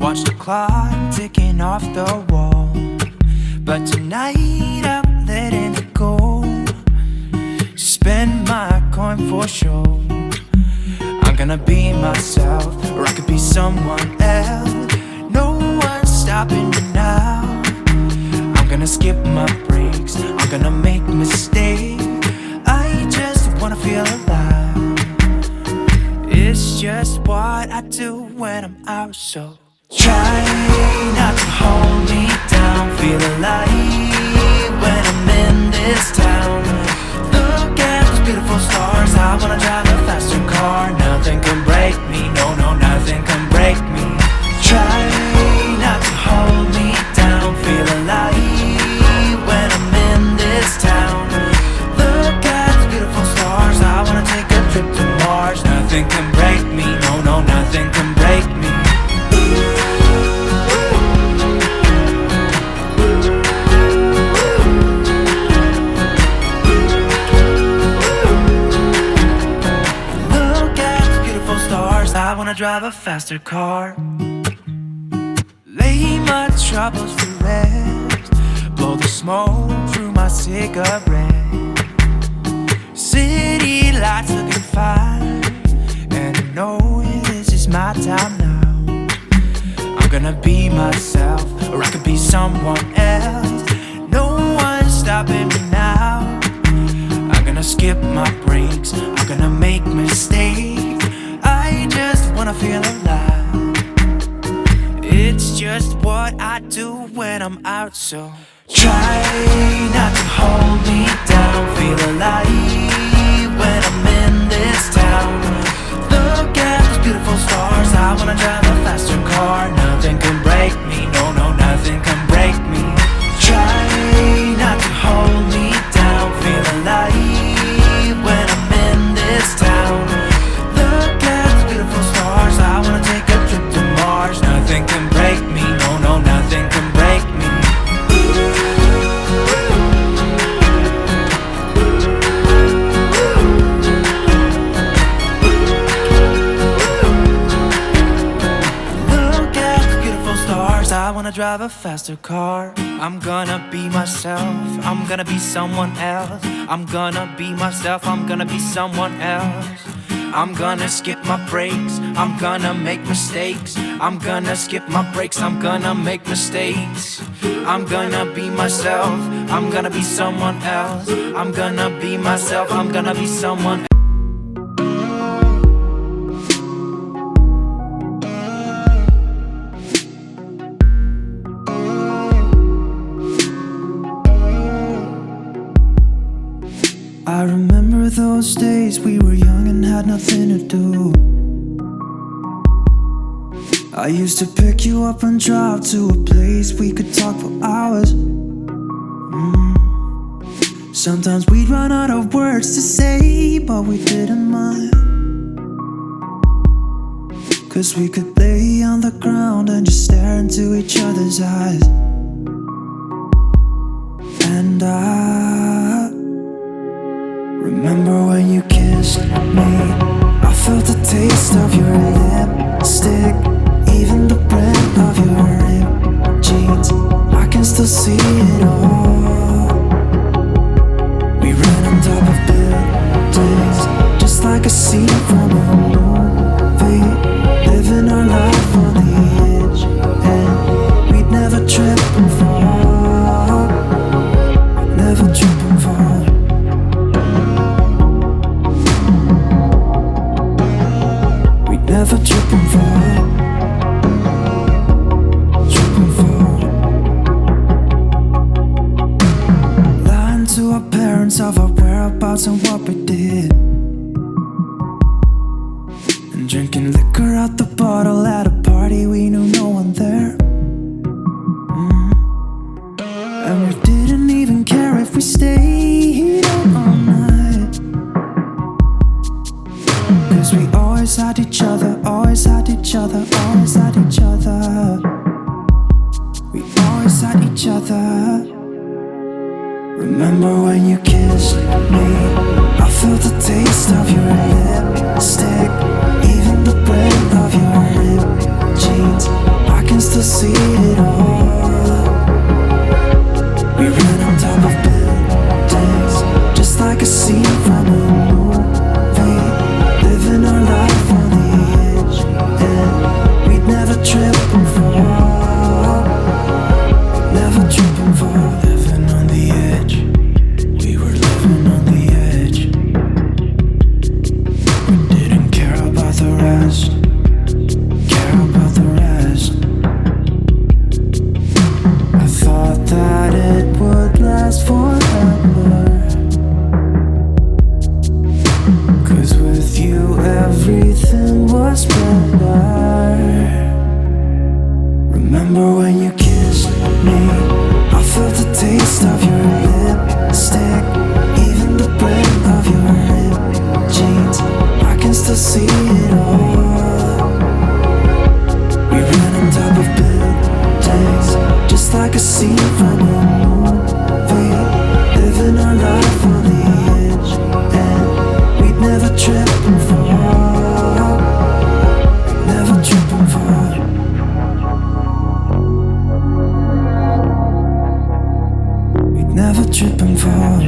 Watch the clock ticking off the wall, but tonight I'm letting it go. Spend my coin for sure. I'm gonna be myself, or I could be someone else. No one's stopping me now. I'm gonna skip my breaks, I'm gonna make mistakes. I just wanna feel alive. It's just what I do when I'm out, so try not to hold me down. Feel alive when I'm in this town. Look at those beautiful stars. I wanna drive a faster car. Nothing can break me, no, no, nothing can break me. Try not to hold me down. Feel alive when I'm in this town. Look at those beautiful stars. I wanna take a trip to Mars. Nothing can break me, no, no, nothing can break me. I wanna drive a faster car. Lay my troubles to rest. Blow the smoke through my cigarette. City lights looking fine, and I know this is my time now. I'm gonna be myself, or I could be someone else. No one's stopping me now. I'm gonna skip my breaks, I'm gonna make mistakes. I just wanna feel alive. It's just what I do when I'm out, so try not to hold me down. Feel alive when I'm in this town. Look at those beautiful stars. I wanna drive a faster car. Nothing can break me, no, no, nothing can break me. Try not to hold me down. Feel alive when I'm in this town. Look at those beautiful stars. I wanna take a trip to Mars. Nothing can break me, no, no, nothing can break me. Look at the beautiful stars. I wanna drive a faster car. I'm gonna be myself, I'm gonna be someone else. I'm gonna be myself, I'm gonna be someone else. I'm gonna skip my breaks, I'm gonna make mistakes. I'm gonna skip my breaks, I'm gonna make mistakes. I'm gonna be myself, I'm gonna be someone else. I'm gonna be myself, I'm gonna be someone else. I remember those days we were young and had nothing to do. I used to pick you up and drive to a place we could talk for hours. Sometimes we'd run out of words to say, but we didn't mind, 'cause we could lay on the ground and just stare into each other's eyes. And I remember when you kissed me, I felt the taste of your lipstick, even the brand of your ripped jeans. I can still see it all. We ran on top of buildings, just like a scene from a movie, living our life on the edge, and we'd never trip and fall. We'd never trip and fall. Never trip and fall. Trip and fall. Lying to our parents of our whereabouts and what we did, and drinking liquor out the bottle at a party we knew no one there. And we didn't even care if we stayed out all night, 'cause we always had each other, always had each other, always had each other. We always had each other. Remember when you kissed me, I felt the taste of your lipstick, even the brand of your ripped jeans. I can still see it all. We ran on top of buildings, just like a scene from a movie, living our life on the edge, and we'd never trip and fall, never trip and fall. Living on the edge, we were living on the edge. We didn't care about the rest, care about the rest. I thought that it would last forever, 'cause with you everything was better. Remember when you kissed me, I felt the taste of your lipstick, even the brand of your ripped jeans. I can still see it all. We ran on top of buildings, just like a scene from a movie, living our life on the edge, and we'd never trip and fall, never trip and fall. We'd never trip and fall.